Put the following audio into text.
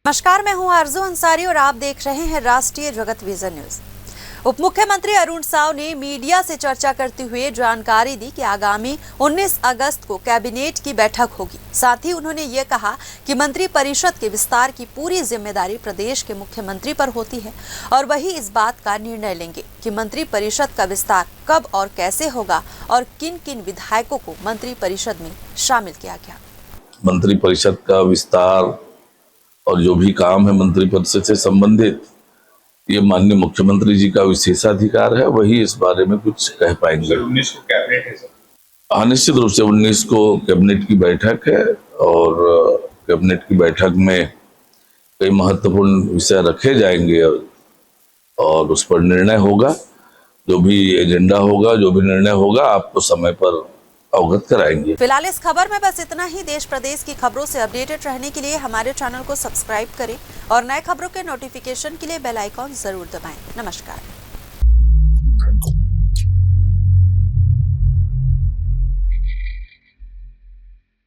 नमस्कार, मैं हूं आरजू अंसारी और आप देख रहे हैं राष्ट्रीय जगत विजन न्यूज। उप मुख्यमंत्री अरुण साव ने मीडिया से चर्चा करते हुए जानकारी दी कि आगामी 19 अगस्त को कैबिनेट की बैठक होगी। साथ ही उन्होंने ये कहा कि मंत्री परिषद के विस्तार की पूरी जिम्मेदारी प्रदेश के मुख्यमंत्री पर होती है और वही इस बात का निर्णय लेंगे कि मंत्री परिषद का विस्तार कब और कैसे होगा और किन किन विधायकों को मंत्री परिषद में शामिल किया गया। मंत्री परिषद का विस्तार और जो भी काम है मंत्री परिषद से संबंधित, ये माननीय मुख्यमंत्री जी का विशेषाधिकार है, वही इस बारे में कुछ कह पाएंगे। 19 को कैबिनेट है सर? हाँ, निश्चित रूप से 19 को कैबिनेट की बैठक है और कैबिनेट की बैठक में कई महत्वपूर्ण विषय रखे जाएंगे और उस पर निर्णय होगा। जो भी एजेंडा होगा, जो भी निर्णय होगा, आपको समय पर अवगत कराएंगे। फिलहाल इस खबर में बस इतना ही। देश प्रदेश की खबरों से अपडेटेड रहने के लिए हमारे चैनल को सब्सक्राइब करें और नए खबरों के नोटिफिकेशन के लिए बेल आइकॉन जरूर दबाएं। नमस्कार।